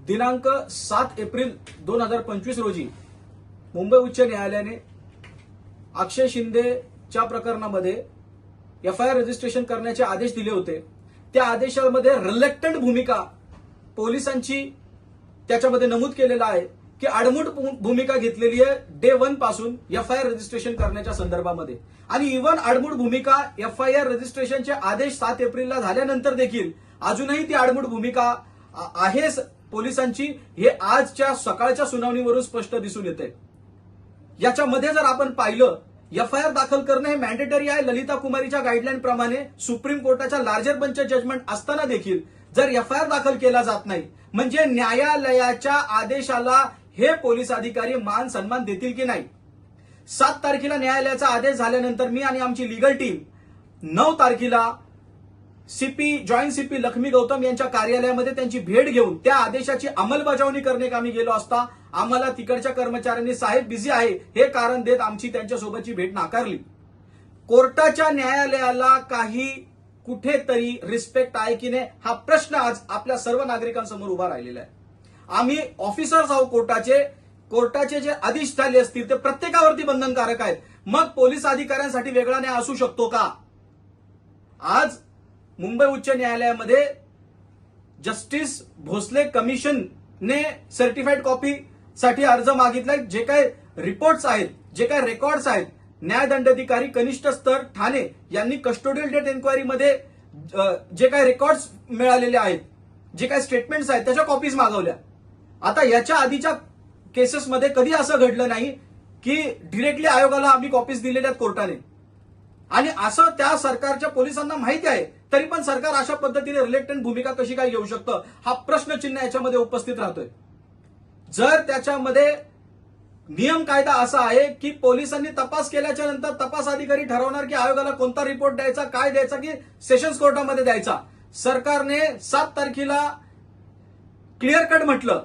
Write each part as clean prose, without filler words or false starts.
दिनांक 7 एप्रिल 2025 रोजी मुंबई उच्च न्यायालयाने अक्षय शिंदेच्या प्रकरणामध्ये एफआयआर रजिस्ट्रेशन करण्याचे आदेश दिले होते. त्या आदेशामध्ये रिलक्टंट भूमिका पोलिसांची त्याच्यामध्ये नमूद केलेलं आहे की आडमुठ भूमिका घेतलेली आहे डे 1 पासून एफआयआर रजिस्ट्रेशन करण्याच्या संदर्भामध्ये. आणि इव्हन आडमुठ भूमिका एफआयआर रजिस्ट्रेशनचे आदेश 7 एप्रिलला झाल्यानंतर देखील अजूनही ती आडमुठ भूमिका आहे पोलिसांची, हे आजच्या सकाळच्या सुनावणीवरून स्पष्ट दिसून येते. याच्यामध्ये जर आपण पाहिलं, एफआयआर दाखल करणं हे मॅन्डेटरी आहे ललिता कुमारीच्या गाईडलाईन प्रमाणे. सुप्रीम कोर्टाच्या लार्जर बेंच जजमेंट असताना देखील जर एफआयआर दाखल केला जात नाही, म्हणजे न्यायालयाच्या आदेशाला हे पोलीस अधिकारी मान सन्मान देतील की नाही. 7 तारखेला न्यायालयाचा आदेश झाल्यानंतर मी आणि आमची लीगल टीम 9 तारखेला जॉईंट सीपी लक्ष्मी गौतम यांच्या कार्यालयामध्ये त्यांची भेट घेऊन त्या आदेशाची अंमलबजावणी करण्याकामी गेलो असता आम्हाला तिकडच्या कर्मचाऱ्यांनी साहेब बिझी आहे हे कारण देत आमची त्यांच्यासोबतची भेट नाकारली. कोर्टाच्या न्यायालयाला काही कुठेतरी रिस्पेक्ट आहे की नाही हा प्रश्न आज आपल्या सर्व नागरिकांसमोर उभा राहिलेला आहे. आम्ही ऑफिसर्स आहोत कोर्टाचे जे आदेश झाले असतील ते प्रत्येकावरती बंधनकारक आहेत. मग पोलीस अधिकाऱ्यांसाठी वेगळा न्याय असू शकतो का? आज मुंबई उच्च न्यायालयामध्ये जस्टिस भोसले कमिशनने सर्टिफाईड कॉपी साठी अर्ज मागितलाय. जे काही रिपोर्ट्स आहेत, जे काही रेकॉर्ड्स आहेत, न्यायदंडाधिकारी कनिष्ठ स्तर ठाणे यांनी कस्टोडियल डेथ एन्क्वायरीमध्ये जे काही रेकॉर्ड्स मिळालेले आहेत, जे काही स्टेटमेंट्स आहेत त्याच्या कॉपीज मागवल्या. आता याच्या आधीच्या केसेसमध्ये कधी असं घडलं नाही की डिरेक्टली आयोगाला आम्ही कॉपीज दिलेल्या आहेत कोर्टाने. आणि असं त्या सरकारच्या पोलिसांना माहिती आहे, तरी पण सरकार अशा पद्धतीने रिलेक्टंट भूमिका कशी काय घेऊ शकतं हा प्रश्नचिन्ह याच्यामध्ये उपस्थित राहतोय. जर त्याच्यामध्ये नियम कायदा असा आहे की पोलिसांनी तपास केल्याच्या नंतर तपास अधिकारी ठरवणार की आयोगाला कोणता रिपोर्ट द्यायचा, काय द्यायचा, की सेशन्स कोर्टामध्ये द्यायचा. सरकारने 7 तारखेला क्लिअर कट म्हटलं,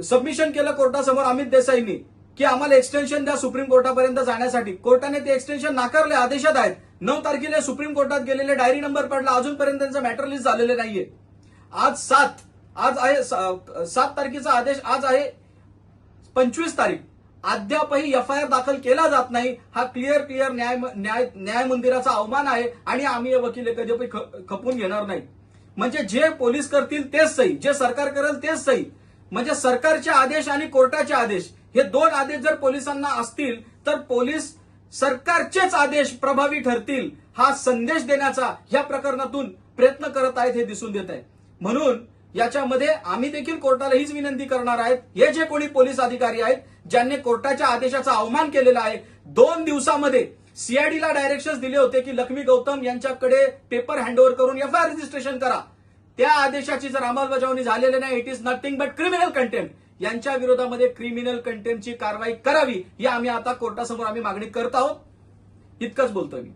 सबमिशन केलं कोर्टासमोर अमित देसाईंनी की आम्हाला एक्सटेन्शन द्या सुप्रीम कोर्टापर्यंत जाण्यासाठी. कोर्टाने ते एक्सटेन्शन नाकारले, आदेशात आहेत. 9 तारखेला सुप्रीम कोर्टात गेलेले डायरी नंबर पडला, अजूनपर्यंत त्यांचं मॅटर लिस्ट झालेलं नाहीये. आज आहे 7 तारखेचा आदेश, आज आहे 25 तारीख. अद्यापही एफआयआर दाखल केला जात नाही. हा क्लिअर न्याय मंदिराचा अवमान आहे आणि आम्ही वकील कधी खपून घेणार नाही. म्हणजे जे पोलीस करतील तेच सही, जे सरकार करेल तेच सही. म्हणजे सरकारचे आदेश आणि कोर्टाचे आदेश हे 2 आदेश जर पोलिसांना असतील तर पोलीस सरकारचेच आदेश प्रभावी ठरतील हा संदेश देण्याचा या प्रकरणातून प्रयत्न करत आहेत हे दिसून येत आहे. म्हणून याच्यामध्ये आम्ही देखील कोर्टाला हीच विनंती करणार आहेत, हे जे कोणी पोलीस अधिकारी आहेत ज्यांनी कोर्टाच्या आदेशाचा अवमान केलेला आहे, 2 दिवसामध्ये सीआयडीला डायरेक्शन्स दिले होते की लक्ष्मी गौतम यांच्याकडे पेपर हँडओव्हर करून एफआयआर रजिस्ट्रेशन करा. त्या आदेशाची जर अंमलबजावणी झालेली नाही, it is nothing but criminal contempt. यांच्या विरोधामध्ये क्रिमिनल कंटेम्प्टची कारवाई करावी ही आम्ही आता कोर्टासमोर आम्ही मागणी करत आहोत. इतकंच बोलतोय मी.